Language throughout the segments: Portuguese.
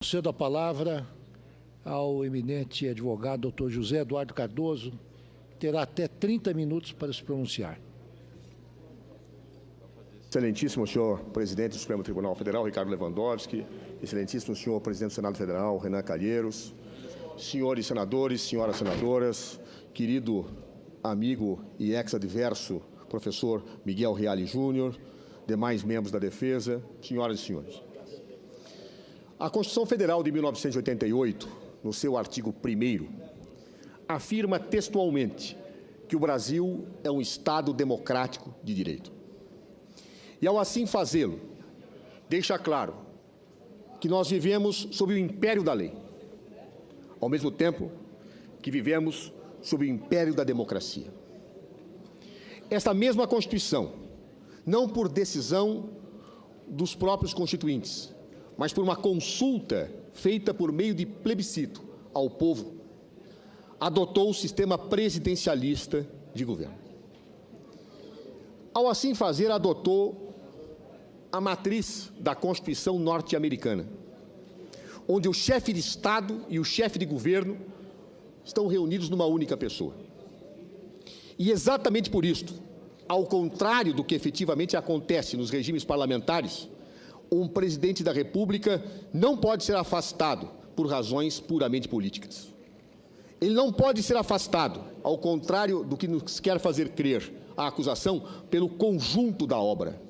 Cedo a palavra ao eminente advogado doutor José Eduardo Cardoso, que terá até 30 minutos para se pronunciar. Excelentíssimo senhor presidente do Supremo Tribunal Federal, Ricardo Lewandowski, excelentíssimo senhor presidente do Senado Federal, Renan Calheiros, senhores senadores, senhoras senadoras, querido amigo e ex-adverso professor Miguel Reale Júnior, demais membros da defesa, senhoras e senhores. A Constituição Federal de 1988, no seu artigo 1º, afirma textualmente que o Brasil é um Estado democrático de direito. E, ao assim fazê-lo, deixa claro que nós vivemos sob o império da lei, ao mesmo tempo que vivemos sob o império da democracia. Esta mesma Constituição, não por decisão dos próprios constituintes, mas por uma consulta feita por meio de plebiscito ao povo, adotou o sistema presidencialista de governo. Ao assim fazer, adotou a matriz da Constituição norte-americana, onde o chefe de Estado e o chefe de governo estão reunidos numa única pessoa. E exatamente por isto, ao contrário do que efetivamente acontece nos regimes parlamentares, um presidente da República não pode ser afastado por razões puramente políticas. Ele não pode ser afastado, ao contrário do que nos quer fazer crer a acusação, pelo conjunto da obra.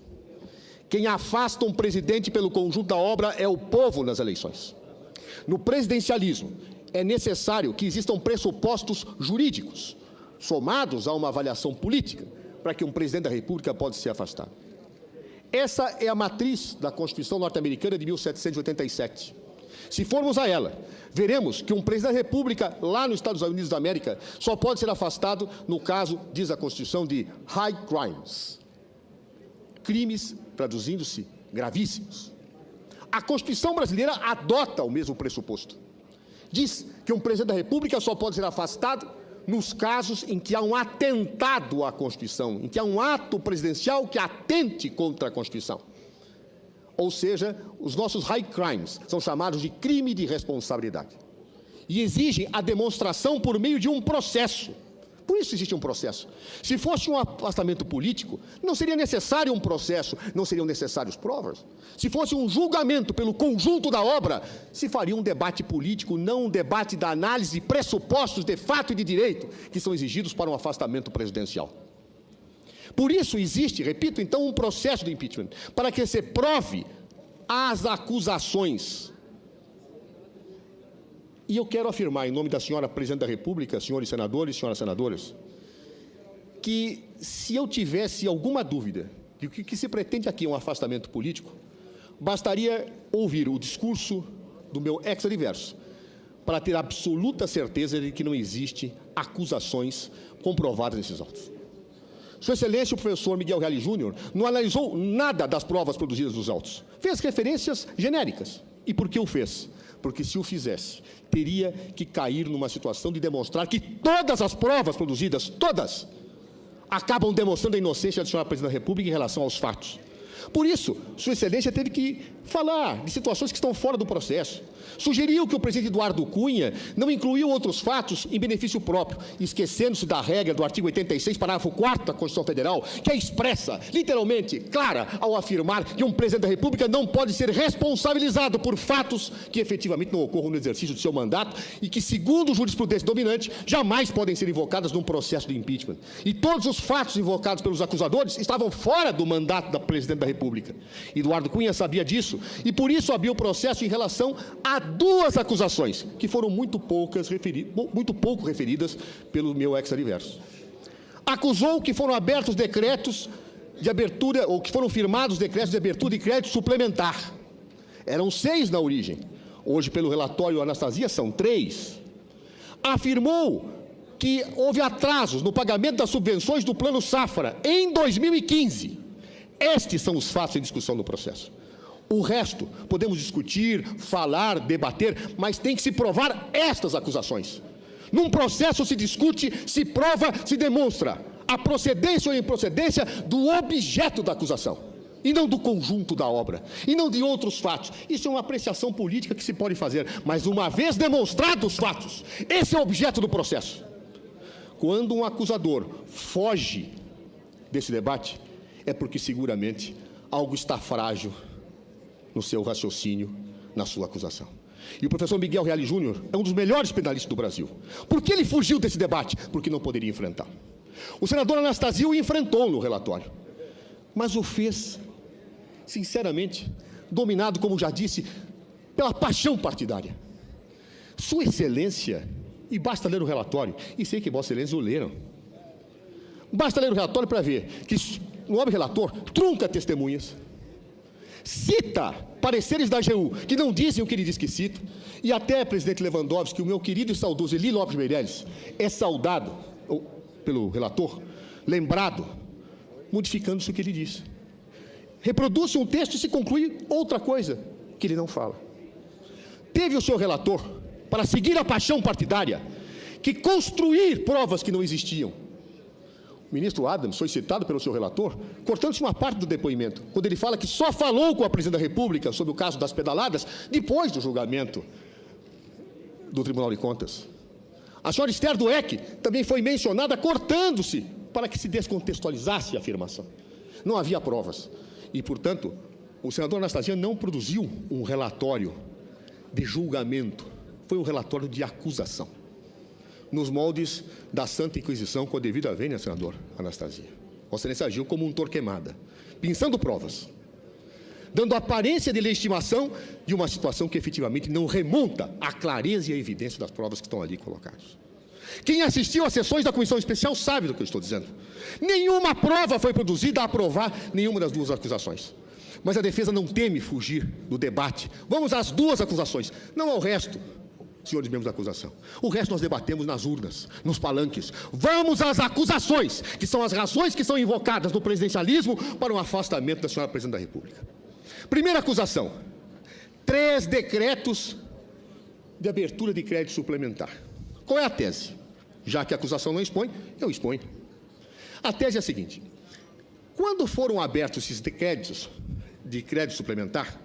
Quem afasta um presidente pelo conjunto da obra é o povo nas eleições. No presidencialismo, é necessário que existam pressupostos jurídicos, somados a uma avaliação política, para que um presidente da República possa ser afastado. Essa é a matriz da Constituição norte-americana de 1787. Se formos a ela, veremos que um presidente da República, lá nos Estados Unidos da América, só pode ser afastado no caso, diz a Constituição, de high crimes. Crimes, traduzindo-se, gravíssimos. A Constituição brasileira adota o mesmo pressuposto. Diz que um presidente da República só pode ser afastado nos casos em que há um atentado à Constituição, em que há um ato presidencial que atente contra a Constituição. Ou seja, os nossos high crimes são chamados de crime de responsabilidade. E exigem a demonstração por meio de um processo. Por isso existe um processo. Se fosse um afastamento político, não seria necessário um processo, não seriam necessárias provas. Se fosse um julgamento pelo conjunto da obra, se faria um debate político, não um debate da análise de pressupostos de fato e de direito que são exigidos para um afastamento presidencial. Por isso existe, repito, então, um processo de impeachment, para que se prove as acusações. E eu quero afirmar, em nome da senhora Presidente da República, senhores senadores e senhoras senadoras, que se eu tivesse alguma dúvida de que o que se pretende aqui é um afastamento político, bastaria ouvir o discurso do meu ex-adverso para ter absoluta certeza de que não existe acusações comprovadas nesses autos. Sua Excelência, o professor Miguel Reale Júnior, não analisou nada das provas produzidas nos autos. Fez referências genéricas. E por que o fez? Porque se o fizesse, teria que cair numa situação de demonstrar que todas as provas produzidas, todas, acabam demonstrando a inocência da senhora Presidente da República em relação aos fatos. Por isso, Sua Excelência teve que falar de situações que estão fora do processo. Sugeriu que o presidente Eduardo Cunha não incluiu outros fatos em benefício próprio, esquecendo-se da regra do artigo 86, parágrafo 4º da Constituição Federal, que é expressa, literalmente, clara, ao afirmar que um presidente da República não pode ser responsabilizado por fatos que efetivamente não ocorram no exercício do seu mandato e que, segundo a jurisprudência dominante, jamais podem ser invocadas num processo de impeachment. E todos os fatos invocados pelos acusadores estavam fora do mandato da Presidente da República. Eduardo Cunha sabia disso e, por isso, abriu o processo em relação a duas acusações, que foram muito pouco referidas pelo meu ex-adverso. Acusou que foram abertos decretos de abertura, ou que foram firmados decretos de abertura de crédito suplementar. Eram 6 na origem. Hoje, pelo relatório Anastasia, são 3. Afirmou que houve atrasos no pagamento das subvenções do Plano Safra em 2015. Estes são os fatos em discussão no processo. O resto, podemos discutir, falar, debater, mas tem que se provar estas acusações. Num processo se discute, se prova, se demonstra a procedência ou improcedência do objeto da acusação. e não do conjunto da obra, e não de outros fatos. Isso é uma apreciação política que se pode fazer, mas uma vez demonstrados os fatos, esse é o objeto do processo. Quando um acusador foge desse debate, é porque seguramente algo está frágil no seu raciocínio, na sua acusação. E o professor Miguel Reale Júnior é um dos melhores penalistas do Brasil. Por que ele fugiu desse debate? Porque não poderia enfrentar. O senador Anastasia o enfrentou no relatório, mas o fez, sinceramente, dominado, como já disse, pela paixão partidária. Sua Excelência, e basta ler o relatório, e sei que Vossa Excelência o leram, basta ler o relatório para ver que o nobre relator trunca testemunhas, cita pareceres da AGU, que não dizem o que ele diz que cita, e até, presidente Lewandowski, o meu querido e saudoso Eli Lopes Meirelles é saudado pelo relator, lembrado, modificando-se o que ele disse. Reproduz um texto e se conclui outra coisa que ele não fala. Teve o seu relator, para seguir a paixão partidária, que construir provas que não existiam. O ministro Adams foi citado pelo seu relator, cortando-se uma parte do depoimento, quando ele fala que só falou com a presidente da República sobre o caso das pedaladas depois do julgamento do Tribunal de Contas. A senhora Esther Dweck também foi mencionada cortando-se para que se descontextualizasse a afirmação. Não havia provas. E, portanto, o senador Anastasia não produziu um relatório de julgamento, foi um relatório de acusação, nos moldes da Santa Inquisição, com a devida vênia, senador Anastasia. Vossa Excelência agiu como um torquemada, pinçando provas, dando aparência de legitimação de uma situação que efetivamente não remonta à clareza e à evidência das provas que estão ali colocadas. Quem assistiu às sessões da Comissão Especial sabe do que eu estou dizendo. Nenhuma prova foi produzida a aprovar nenhuma das duas acusações. Mas a defesa não teme fugir do debate. Vamos às duas acusações, não ao resto, senhores membros da acusação. O resto nós debatemos nas urnas, nos palanques. Vamos às acusações, que são as razões que são invocadas no presidencialismo para o afastamento da senhora Presidente da República. Primeira acusação: 3 decretos de abertura de crédito suplementar. Qual é a tese? Já que a acusação não expõe, eu exponho. A tese é a seguinte: quando foram abertos esses decretos de crédito suplementar,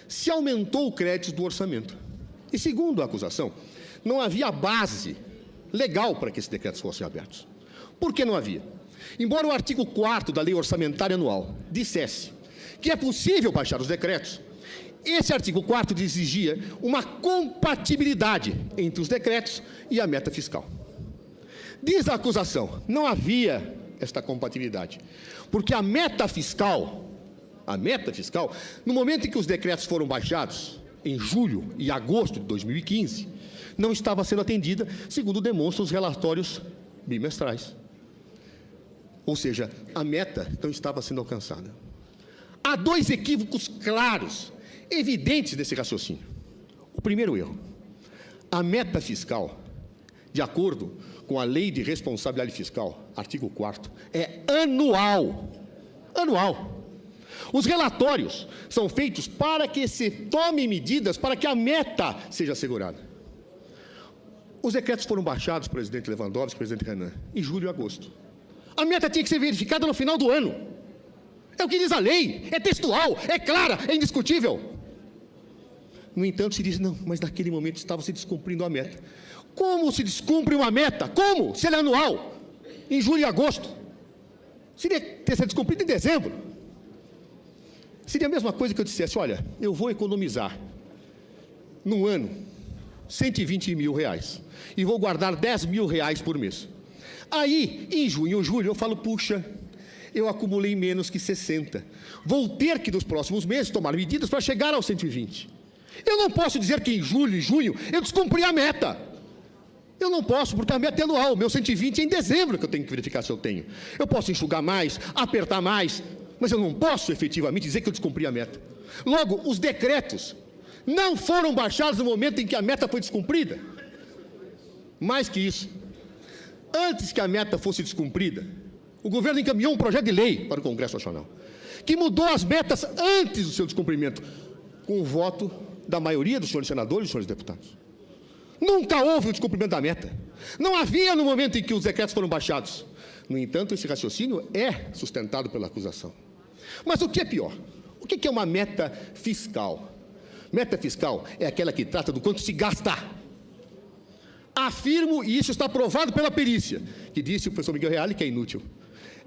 se aumentou o crédito do orçamento. E, segundo a acusação, não havia base legal para que esses decretos fossem abertos. Por que não havia? Embora o artigo 4º da Lei Orçamentária Anual dissesse que é possível baixar os decretos, esse artigo 4º exigia uma compatibilidade entre os decretos e a meta fiscal. Diz a acusação, não havia esta compatibilidade, porque a meta fiscal, no momento em que os decretos foram baixados, em julho e agosto de 2015, não estava sendo atendida, segundo demonstram os relatórios bimestrais. Ou seja, a meta não estava sendo alcançada. Há 2 equívocos claros, evidentes desse raciocínio. O primeiro erro: a meta fiscal, de acordo com a Lei de Responsabilidade Fiscal, artigo 4º, é anual. Anual. Os relatórios são feitos para que se tomem medidas para que a meta seja assegurada. Os decretos foram baixados, presidente Lewandowski, presidente Renan, em julho e agosto. A meta tinha que ser verificada no final do ano. É o que diz a lei, é textual, é clara, é indiscutível. No entanto, se diz, não, mas naquele momento estava se descumprindo a meta. Como se descumpre uma meta? Como? Se ela é anual, em julho e agosto. Seria ter sido descumprido em dezembro. Seria a mesma coisa que eu dissesse, olha, eu vou economizar, num ano, 120 mil reais, e vou guardar 10 mil reais por mês. Aí, em junho ou julho, eu falo, puxa, eu acumulei menos que 60. Vou ter que, nos próximos meses, tomar medidas para chegar aos 120. Eu não posso dizer que em julho e junho eu descumpri a meta. Eu não posso, porque a meta é anual, meu 120 é em dezembro que eu tenho que verificar se eu tenho. Eu posso enxugar mais, apertar mais, mas eu não posso efetivamente dizer que eu descumpri a meta. Logo, os decretos não foram baixados no momento em que a meta foi descumprida. Mais que isso, antes que a meta fosse descumprida, o governo encaminhou um projeto de lei para o Congresso Nacional, que mudou as metas antes do seu descumprimento, com o voto da maioria dos senhores senadores e dos senhores deputados. Nunca houve o descumprimento da meta. Não havia no momento em que os decretos foram baixados. No entanto, esse raciocínio é sustentado pela acusação. Mas o que é pior? O que é uma meta fiscal? Meta fiscal é aquela que trata do quanto se gasta. Afirmo, e isso está provado pela perícia, que disse o professor Miguel Reale que é inútil.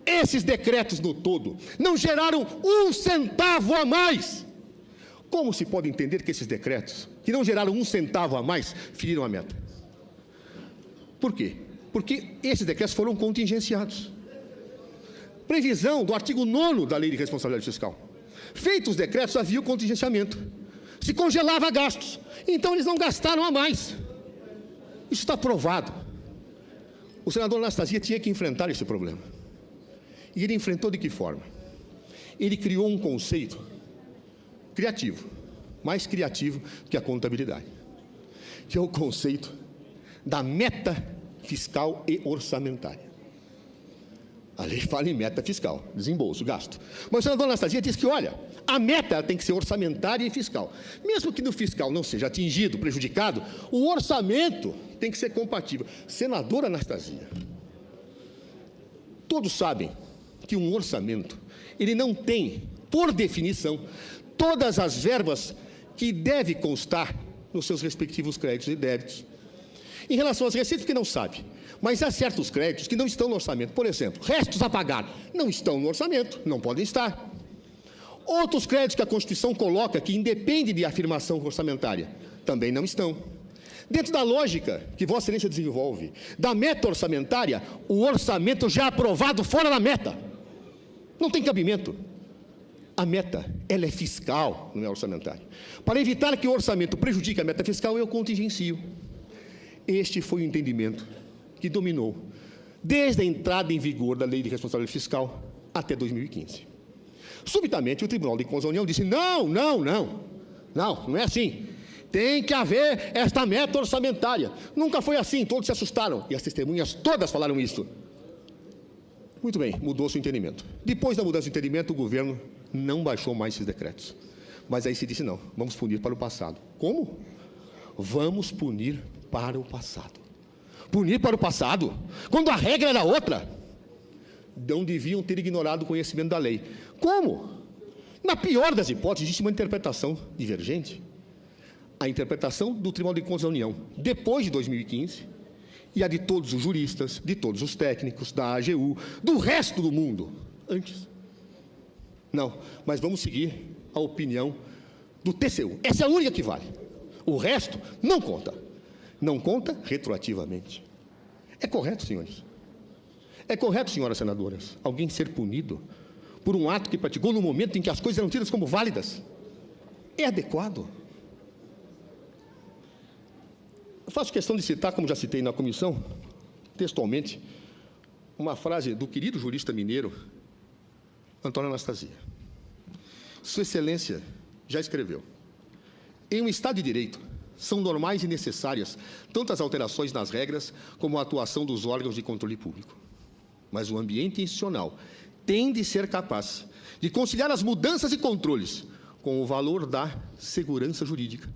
Esses decretos no todo não geraram um centavo a mais. Como se pode entender que esses decretos, que não geraram um centavo a mais, feriram a meta? Por quê? Porque esses decretos foram contingenciados. Previsão do artigo 9º da Lei de Responsabilidade Fiscal. Feitos os decretos, havia o contingenciamento. Se congelava gastos. Então, eles não gastaram a mais. Isso está provado. O senador Anastasia tinha que enfrentar esse problema. E ele enfrentou de que forma? Ele criou um conceito criativo, mais criativo que a contabilidade, que é o conceito da meta fiscal e orçamentária. A lei fala em meta fiscal, desembolso, gasto. Mas o senador Anastasia diz que, olha, a meta tem que ser orçamentária e fiscal. Mesmo que no fiscal não seja atingido, prejudicado, o orçamento tem que ser compatível. Senador Anastasia, todos sabem que um orçamento, ele não tem, por definição, todas as verbas que deve constar nos seus respectivos créditos e débitos. Em relação às receitas, que não sabe, mas há certos créditos que não estão no orçamento. Por exemplo, restos a pagar não estão no orçamento, não podem estar. Outros créditos que a Constituição coloca, que independem de afirmação orçamentária, também não estão. Dentro da lógica que Vossa Excelência desenvolve, da meta orçamentária, o orçamento já aprovado fora da meta. Não tem cabimento. A meta, ela é fiscal, não é orçamentária. Para evitar que o orçamento prejudique a meta fiscal, eu contingencio. Este foi o entendimento que dominou desde a entrada em vigor da Lei de Responsabilidade Fiscal até 2015. Subitamente, o Tribunal de Contas da União disse, não é assim. Tem que haver esta meta orçamentária. Nunca foi assim, todos se assustaram. E as testemunhas todas falaram isso. Muito bem, mudou-se o entendimento. Depois da mudança do entendimento, o governo não baixou mais esses decretos. Mas aí se disse, não, vamos punir para o passado. Como? Vamos punir para o passado. Punir para o passado? Quando a regra era outra? Não deviam ter ignorado o conhecimento da lei. Como? Na pior das hipóteses, existe uma interpretação divergente. A interpretação do Tribunal de Contas da União, depois de 2015, e a de todos os juristas, de todos os técnicos, da AGU, do resto do mundo, antes. Não, mas vamos seguir a opinião do TCU. Essa é a única que vale. O resto não conta. Não conta retroativamente. É correto, senhores? É correto, senhoras senadoras, alguém ser punido por um ato que praticou no momento em que as coisas eram tidas como válidas? É adequado? Eu faço questão de citar, como já citei na comissão, textualmente, uma frase do querido jurista mineiro, Antônio Anastasia. Sua Excelência já escreveu: em um Estado de Direito, são normais e necessárias tanto as alterações nas regras como a atuação dos órgãos de controle público. Mas o ambiente institucional tem de ser capaz de conciliar as mudanças e controles com o valor da segurança jurídica,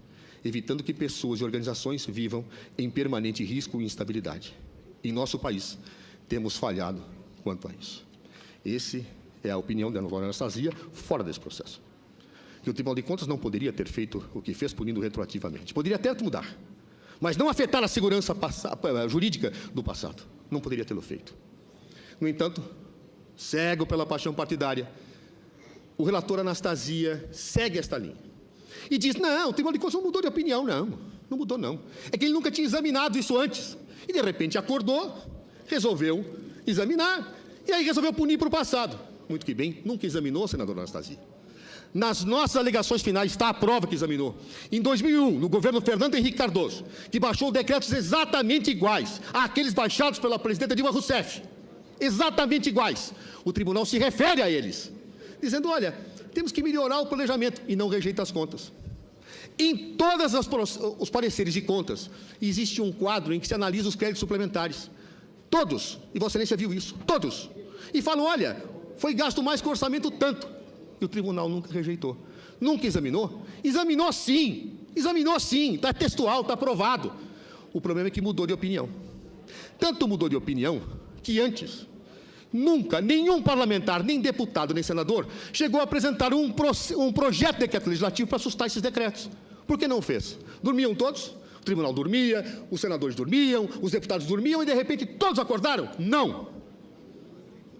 evitando que pessoas e organizações vivam em permanente risco e instabilidade. Em nosso país, temos falhado quanto a isso. Essa é a opinião da Dona Anastasia, fora desse processo. Que o Tribunal de Contas não poderia ter feito o que fez, punindo retroativamente. Poderia até mudar, mas não afetar a segurança jurídica do passado. Não poderia tê-lo feito. No entanto, cego pela paixão partidária, o relator Anastasia segue esta linha. E diz, não, o Tribunal de Contas não mudou de opinião, não mudou, não. É que ele nunca tinha examinado isso antes. E, de repente, acordou, resolveu examinar, e aí resolveu punir para o passado. Muito que bem, nunca examinou, senador Anastasia. Nas nossas alegações finais está a prova que examinou. Em 2001, no governo Fernando Henrique Cardoso, que baixou decretos exatamente iguais àqueles baixados pela presidenta Dilma Rousseff. Exatamente iguais. O tribunal se refere a eles, dizendo, olha, temos que melhorar o planejamento, e não rejeita as contas. Em todos os pareceres de contas, existe um quadro em que se analisa os créditos suplementares. Todos, e Vossa Excelência viu isso, todos. E falam, olha, foi gasto mais que o orçamento tanto. E o tribunal nunca rejeitou. Nunca examinou? Examinou sim, está textual, está aprovado. O problema é que mudou de opinião. Tanto mudou de opinião que antes Nunca, nenhum parlamentar, nem deputado, nem senador, chegou a apresentar um projeto de decreto legislativo para assustar esses decretos. Por que não fez? Dormiam todos? O tribunal dormia, os senadores dormiam, os deputados dormiam e, de repente, todos acordaram? Não!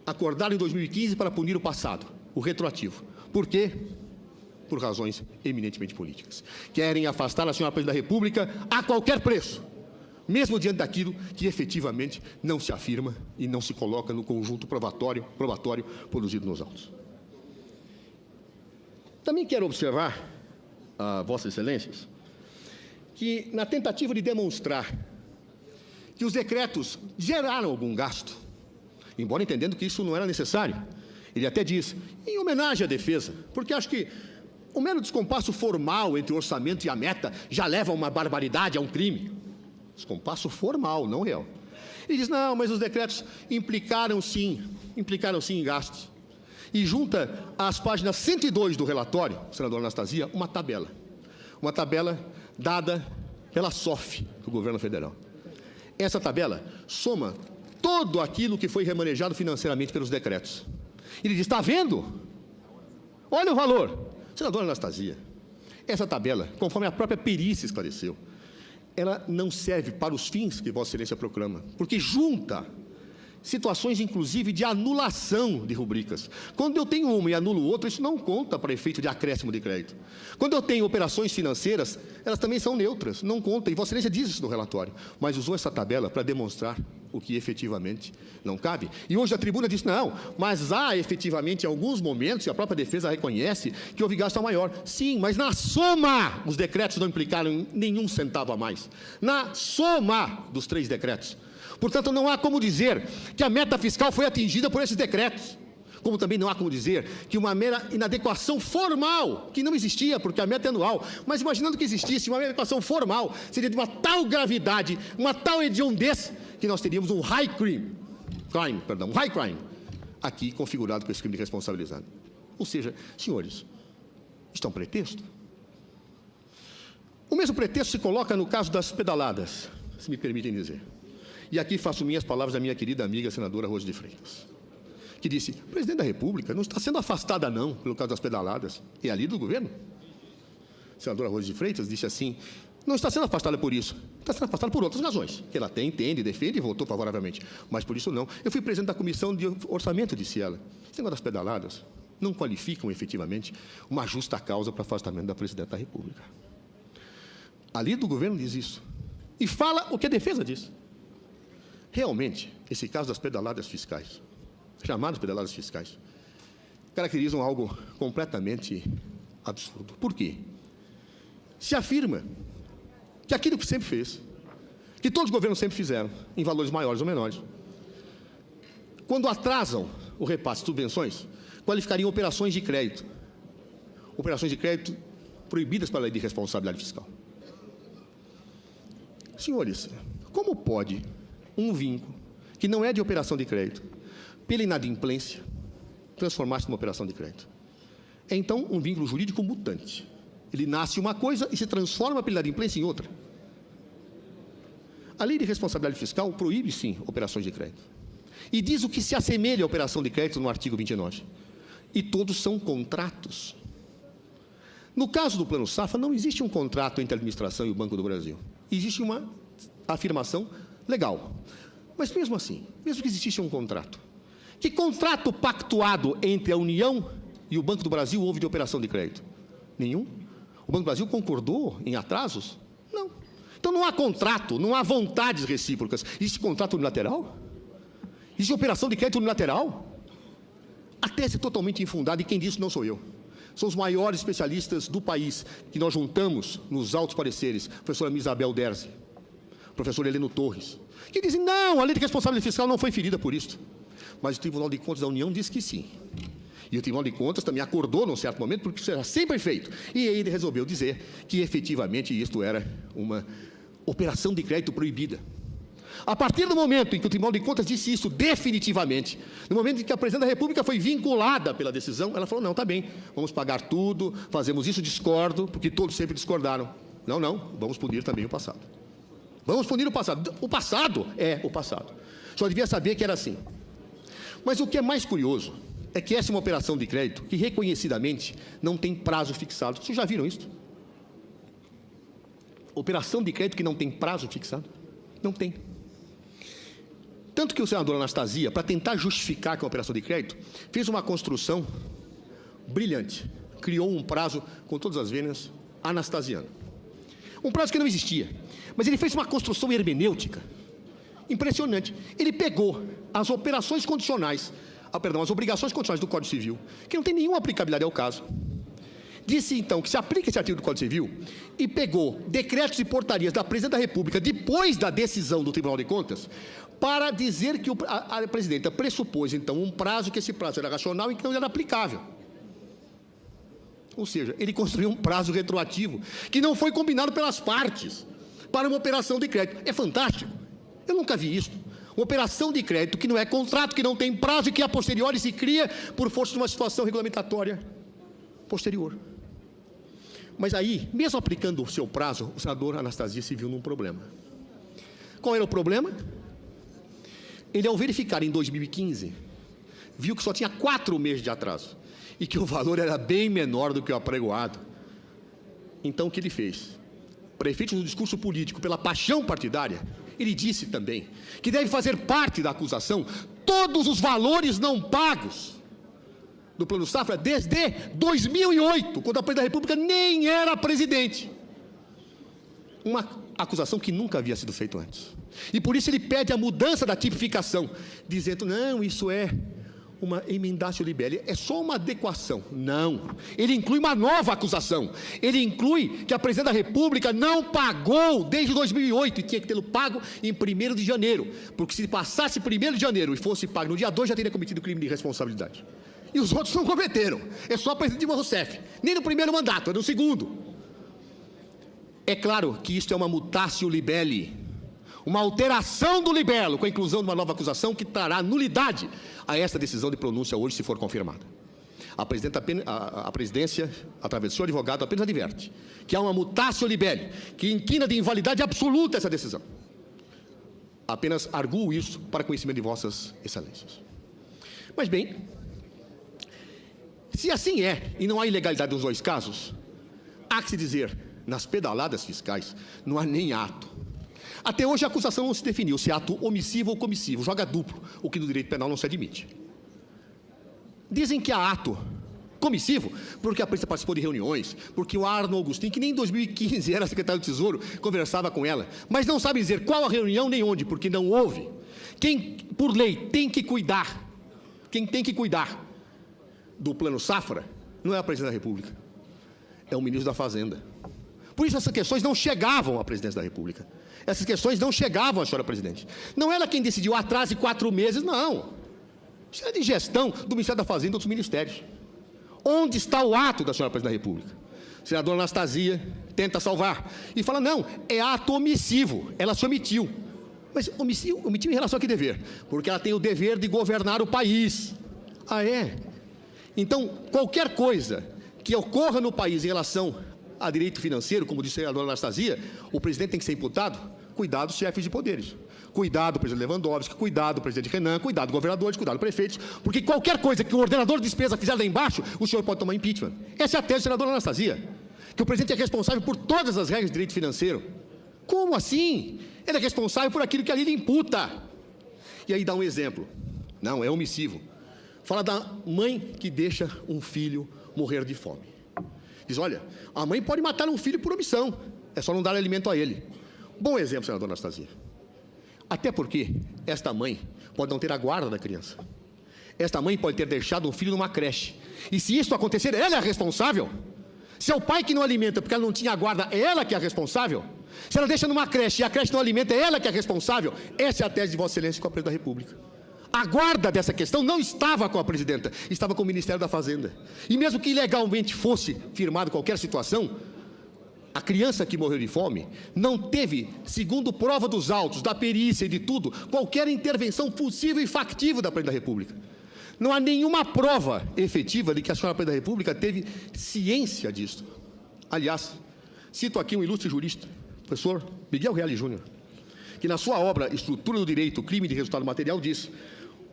Acordaram em 2015 para punir o passado, o retroativo. Por quê? Por razões eminentemente políticas. Querem afastar a senhora Presidente da República a qualquer preço, mesmo diante daquilo que efetivamente não se afirma e não se coloca no conjunto probatório produzido nos autos. Também quero observar, Vossas Excelências, que na tentativa de demonstrar que os decretos geraram algum gasto, embora entendendo que isso não era necessário, ele até diz, em homenagem à defesa, porque acho que o mero descompasso formal entre o orçamento e a meta já leva a uma barbaridade, a um crime. Descompasso formal, não real. Ele diz, não, mas os decretos implicaram sim em gastos. E junta às páginas 102 do relatório, senadora Anastasia, uma tabela dada pela SOF, do governo federal. Essa tabela soma todo aquilo que foi remanejado financeiramente pelos decretos. Ele diz, está vendo? Olha o valor. Senadora Anastasia, essa tabela, conforme a própria perícia esclareceu, ela não serve para os fins que Vossa Excelência proclama, porque junta situações, inclusive, de anulação de rubricas. Quando eu tenho uma e anulo outra, isso não conta para efeito de acréscimo de crédito. Quando eu tenho operações financeiras, elas também são neutras, não conta, e Vossa Excelência diz isso no relatório, mas usou essa tabela para demonstrar o que efetivamente não cabe. E hoje a tribuna diz, não, mas há efetivamente em alguns momentos, e a própria defesa reconhece, que houve gasto maior. Sim, mas na soma, os decretos não implicaram nenhum centavo a mais. Na soma dos 3 decretos. Portanto, não há como dizer que a meta fiscal foi atingida por esses decretos. Como também não há como dizer que uma mera inadequação formal, que não existia, porque a meta é anual, mas imaginando que existisse uma inadequação formal, seria de uma tal gravidade, uma tal hediondez, que nós teríamos um high crime, aqui configurado com esse crime de responsabilizado. Ou seja, senhores, isto é um pretexto? O mesmo pretexto se coloca no caso das pedaladas, se me permitem dizer. E aqui faço minhas palavras da minha querida amiga senadora Rose de Freitas, que disse, o presidente da República não está sendo afastada não, pelo caso das pedaladas, é ali do governo. A senadora Rose de Freitas disse assim, não está sendo afastada por isso, está sendo afastada por outras razões, que ela até entende, defende e votou favoravelmente, mas por isso não. Eu fui presidente da comissão de orçamento, disse ela. Esse negócio das pedaladas não qualificam efetivamente uma justa causa para afastamento da presidente da República. Ali do governo diz isso. E fala o que a defesa diz. Realmente, esse caso das pedaladas fiscais, chamadas pedaladas fiscais, caracterizam algo completamente absurdo. Por quê? Se afirma que aquilo que sempre fez, que todos os governos sempre fizeram, em valores maiores ou menores, quando atrasam o repasse de subvenções, qualificariam operações de crédito proibidas pela lei de responsabilidade fiscal. Senhores, como pode um vínculo que não é de operação de crédito, pela inadimplência, transformar-se numa operação de crédito? É, então, um vínculo jurídico mutante. Ele nasce uma coisa e se transforma pela inadimplência em outra. A lei de responsabilidade fiscal proíbe, sim, operações de crédito. E diz o que se assemelha à operação de crédito no artigo 29. E todos são contratos. No caso do Plano Safra, não existe um contrato entre a administração e o Banco do Brasil. Existe uma afirmação legal. Mas mesmo assim, mesmo que existisse um contrato, que contrato pactuado entre a União e o Banco do Brasil houve de operação de crédito? Nenhum. O Banco do Brasil concordou em atrasos? Não. Então não há contrato, não há vontades recíprocas. Existe contrato unilateral? Existe operação de crédito unilateral? A tese é totalmente infundada e quem disse não sou eu. São os maiores especialistas do país que nós juntamos nos autos pareceres, a professora Isabel Derzi, professor Heleno Torres, que dizem, não, a lei de responsabilidade fiscal não foi ferida por isso. Mas o Tribunal de Contas da União diz que sim. E o Tribunal de Contas também acordou num certo momento, porque isso era sempre feito. E aí ele resolveu dizer que efetivamente isto era uma operação de crédito proibida. A partir do momento em que o Tribunal de Contas disse isso definitivamente, no momento em que a Presidente da República foi vinculada pela decisão, ela falou, não, está bem, vamos pagar tudo, fazemos isso, discordo, porque todos sempre discordaram. Não, não, vamos punir também o passado. Vamos punir o passado. O passado é o passado. Só devia saber que era assim. Mas o que é mais curioso é que essa é uma operação de crédito que, reconhecidamente, não tem prazo fixado. Vocês já viram isso? Operação de crédito que não tem prazo fixado? Não tem. Tanto que o senador Anastasia, para tentar justificar que é uma operação de crédito, fez uma construção brilhante. Criou um prazo, com todas as vênias, anastasiano. Um prazo que não existia. Mas ele fez uma construção hermenêutica impressionante. Ele pegou as operações condicionais, as obrigações condicionais do Código Civil, que não tem nenhuma aplicabilidade ao caso. Disse, então, que se aplica esse artigo do Código Civil e pegou decretos e portarias da Presidente da República depois da decisão do Tribunal de Contas para dizer que a Presidenta pressupôs, então, um prazo, que esse prazo era racional e que não era aplicável. Ou seja, ele construiu um prazo retroativo que não foi combinado pelas partes para uma operação de crédito. É fantástico. Eu nunca vi isso. Uma operação de crédito que não é contrato, que não tem prazo e que a posteriori se cria por força de uma situação regulamentatória posterior. Mas aí, mesmo aplicando o seu prazo, o senador Anastasia se viu num problema. Qual era o problema? Ele, ao verificar em 2015, viu que só tinha 4 meses de atraso e que o valor era bem menor do que o apregoado. Então, o que ele fez? Prefeito do discurso político pela paixão partidária, ele disse também que deve fazer parte da acusação todos os valores não pagos do Plano Safra desde 2008, quando a Presidente da República nem era presidente. Uma acusação que nunca havia sido feita antes. E por isso ele pede a mudança da tipificação, dizendo, não, isso é uma emendatio libelli, é só uma adequação. Não, ele inclui uma nova acusação. Ele inclui que a Presidente da República não pagou desde 2008 e tinha que tê-lo pago em 1º de janeiro, porque se passasse 1º de janeiro e fosse pago no dia 2, já teria cometido crime de responsabilidade. E os outros não cometeram. É só a Presidente Dilma Rousseff. Nem no primeiro mandato, é no segundo. É claro que isto é uma mutatio libelli, uma alteração do libelo, com a inclusão de uma nova acusação que trará nulidade a esta decisão de pronúncia hoje, se for confirmada. A presidência, através do seu advogado, apenas adverte que há uma mutatio libelli, que inquina de invalidade absoluta essa decisão. Apenas arguo isso para conhecimento de vossas excelências. Mas bem, se assim é, e não há ilegalidade nos 2 casos, há que se dizer, nas pedaladas fiscais, não há nem ato. Até hoje a acusação não se definiu se é ato omissivo ou comissivo, joga duplo, o que no direito penal não se admite. Dizem que há ato comissivo, porque a Presidenta participou de reuniões, porque o Arno Augustin, que nem em 2015 era secretário do Tesouro, conversava com ela, mas não sabe dizer qual a reunião nem onde, porque não houve. Quem, por lei, tem que cuidar, quem tem que cuidar do Plano Safra, não é a Presidente da República, é o Ministro da Fazenda. Por isso essas questões não chegavam à Presidência da República. Essas questões não chegavam à senhora Presidente. Não ela quem decidiu atrás de 4 meses, não. Isso é de gestão do Ministério da Fazenda e outros ministérios. Onde está o ato da senhora Presidente da República? A senadora Anastasia tenta salvar e fala, não, é ato omissivo, ela se omitiu. Mas omitiu em relação a que dever? Porque ela tem o dever de governar o país. Ah, é? Então, qualquer coisa que ocorra no país em relação a direito financeiro, como disse a senadora Anastasia, o presidente tem que ser imputado? Cuidado, chefes de poderes. Cuidado, presidente Lewandowski, cuidado, presidente Renan, cuidado, governadores, cuidado, prefeitos, porque qualquer coisa que o ordenador de despesa fizer lá embaixo, o senhor pode tomar impeachment. Essa é a tese da senadora Anastasia, que o presidente é responsável por todas as regras de direito financeiro. Como assim? Ele é responsável por aquilo que a lei lhe imputa. E aí dá um exemplo. Não, é omissivo. Fala da mãe que deixa um filho morrer de fome. Diz, olha, a mãe pode matar um filho por omissão, é só não dar alimento a ele. Bom exemplo, senadora Anastasia. Até porque esta mãe pode não ter a guarda da criança. Esta mãe pode ter deixado um filho numa creche. E se isso acontecer, ela é a responsável? Se é o pai que não alimenta porque ela não tinha a guarda, é ela que é a responsável? Se ela deixa numa creche e a creche não alimenta, é ela que é a responsável? Essa é a tese de Vossa Excelência com a Presidente da República. A guarda dessa questão não estava com a Presidenta, estava com o Ministério da Fazenda. E mesmo que ilegalmente fosse firmado qualquer situação, a criança que morreu de fome não teve, segundo prova dos autos, da perícia e de tudo, qualquer intervenção possível e factível da Presidente da República. Não há nenhuma prova efetiva de que a senhora Presidente da República teve ciência disso. Aliás, cito aqui um ilustre jurista, professor Miguel Reale Júnior, que na sua obra Estrutura do Direito, Crime de Resultado Material, diz: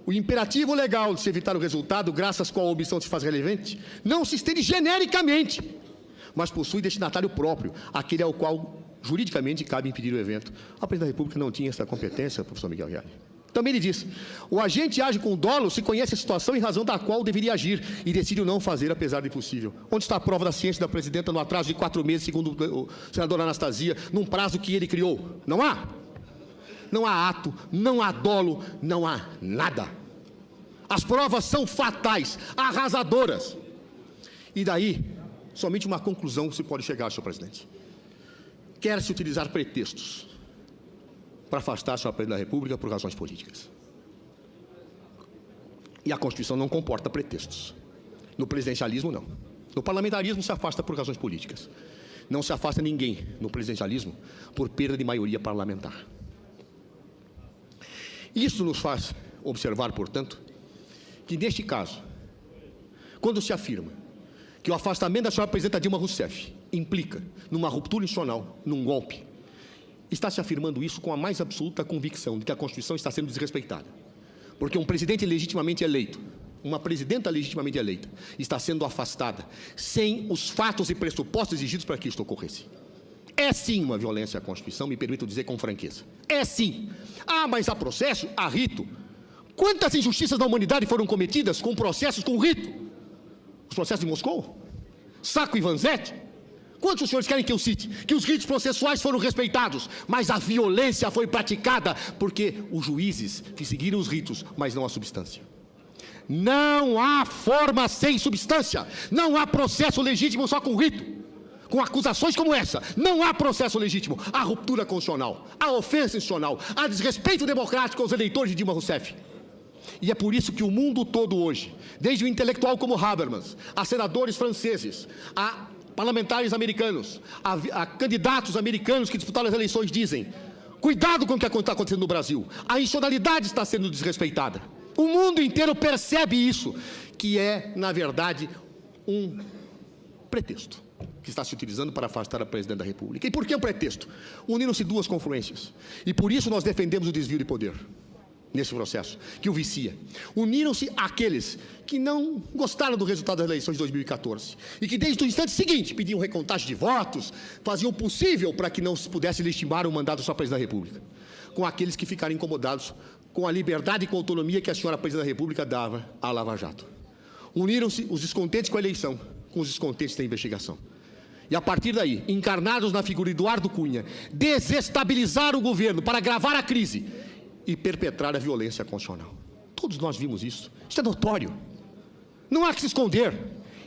o imperativo legal de se evitar o resultado, graças ao qual a omissão se faz relevante, não se estende genericamente, mas possui destinatário próprio, aquele ao qual juridicamente cabe impedir o evento. A Presidente da República não tinha essa competência, professor Miguel Reale. Também ele diz: o agente age com dolo se conhece a situação em razão da qual deveria agir e decide o não fazer, apesar do impossível. Onde está a prova da ciência da Presidenta no atraso de 4 meses, segundo o senador Anastasia, num prazo que ele criou? Não há. Não há ato, não há dolo, não há nada. As provas são fatais, arrasadoras. E daí, somente uma conclusão se pode chegar, senhor presidente. Quer-se utilizar pretextos para afastar a senhora Presidente da República por razões políticas. E a Constituição não comporta pretextos. No presidencialismo, não. No parlamentarismo, se afasta por razões políticas. Não se afasta ninguém no presidencialismo por perda de maioria parlamentar. Isso nos faz observar, portanto, que neste caso, quando se afirma que o afastamento da senhora Presidenta Dilma Rousseff implica numa ruptura institucional, num golpe, está se afirmando isso com a mais absoluta convicção de que a Constituição está sendo desrespeitada. Porque um presidente legitimamente eleito, uma presidenta legitimamente eleita, está sendo afastada sem os fatos e pressupostos exigidos para que isto ocorresse. É sim uma violência à Constituição, me permito dizer com franqueza. É sim. Ah, mas há processo, há rito. Quantas injustiças da humanidade foram cometidas com processos com rito? Os processos de Moscou? Sacco e Vanzetti? Quantos os senhores querem que eu cite? Que os ritos processuais foram respeitados, mas a violência foi praticada porque os juízes que seguiram os ritos, mas não a substância. Não há forma sem substância. Não há processo legítimo só com rito. Com acusações como essa, não há processo legítimo. Há ruptura constitucional, há ofensa institucional, há desrespeito democrático aos eleitores de Dilma Rousseff. E é por isso que o mundo todo hoje, desde o intelectual como Habermas, a senadores franceses, a parlamentares americanos, a candidatos americanos que disputaram as eleições, dizem: cuidado com o que está acontecendo no Brasil, a institucionalidade está sendo desrespeitada. O mundo inteiro percebe isso, que é, na verdade, um pretexto que está se utilizando para afastar a Presidente da República. E por que um pretexto? Uniram-se duas confluências. E por isso nós defendemos o desvio de poder nesse processo, que o vicia. Uniram-se aqueles que não gostaram do resultado das eleições de 2014 e que desde o instante seguinte pediam recontagem de votos, faziam o possível para que não se pudesse legitimar o mandato da senhora Presidente da República, com aqueles que ficaram incomodados com a liberdade e com a autonomia que a senhora Presidente da República dava à Lava Jato. Uniram-se os descontentes com a eleição com os descontentes da investigação. E a partir daí, encarnados na figura de Eduardo Cunha, desestabilizar o governo para agravar a crise e perpetrar a violência constitucional. Todos nós vimos isso. Isso é notório. Não há que se esconder.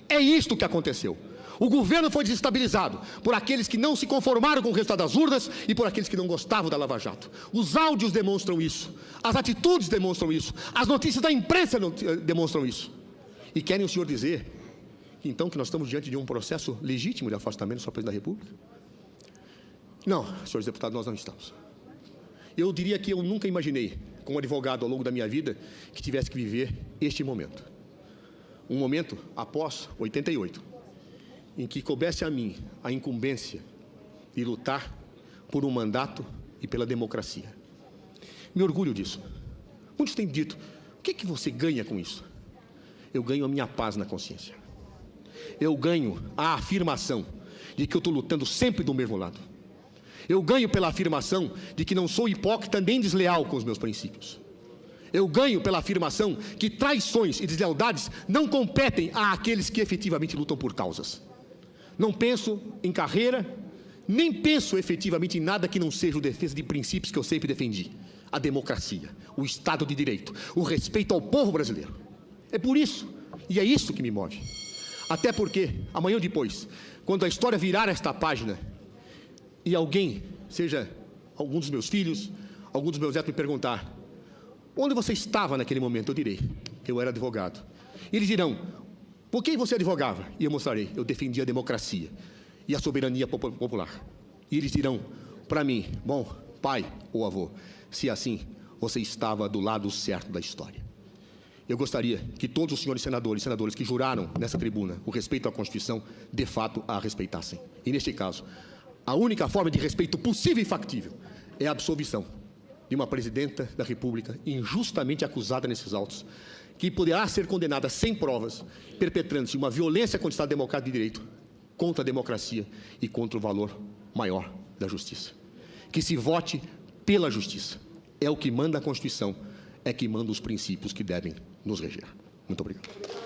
É isto que aconteceu. O governo foi desestabilizado por aqueles que não se conformaram com o resultado das urnas e por aqueles que não gostavam da Lava Jato. Os áudios demonstram isso. As atitudes demonstram isso. As notícias da imprensa demonstram isso. E querem o senhor dizer, então, que nós estamos diante de um processo legítimo de afastamento do senhor Presidente da República? Não, senhores deputados, nós não estamos. Eu diria que eu nunca imaginei, como advogado ao longo da minha vida, que tivesse que viver este momento. Um momento após 88, em que coubesse a mim a incumbência de lutar por um mandato e pela democracia. Me orgulho disso. Muitos têm dito: o que você ganha com isso? Eu ganho a minha paz na consciência. Eu ganho a afirmação de que eu estou lutando sempre do mesmo lado. Eu ganho pela afirmação de que não sou hipócrita nem desleal com os meus princípios. Eu ganho pela afirmação que traições e deslealdades não competem àqueles que efetivamente lutam por causas. Não penso em carreira, nem penso efetivamente em nada que não seja a defesa de princípios que eu sempre defendi. A democracia, o Estado de Direito, o respeito ao povo brasileiro. É por isso, e é isso que me move. Até porque, amanhã ou depois, quando a história virar esta página, e alguém, seja algum dos meus filhos, algum dos meus netos me perguntar: onde você estava naquele momento? Eu direi: eu era advogado. E eles dirão: por quem você advogava? E eu mostrarei: eu defendia a democracia e a soberania popular. E eles dirão para mim: bom, pai ou avô, se assim, você estava do lado certo da história. Eu gostaria que todos os senhores senadores e senadoras que juraram nessa tribuna o respeito à Constituição, de fato a respeitassem. E neste caso, a única forma de respeito possível e factível é a absolvição de uma presidenta da República injustamente acusada nesses autos, que poderá ser condenada sem provas, perpetrando-se uma violência contra o Estado Democrático de Direito, contra a democracia e contra o valor maior da justiça. Que se vote pela justiça. É o que manda a Constituição, é que manda os princípios que devem nos reger. Muito obrigado.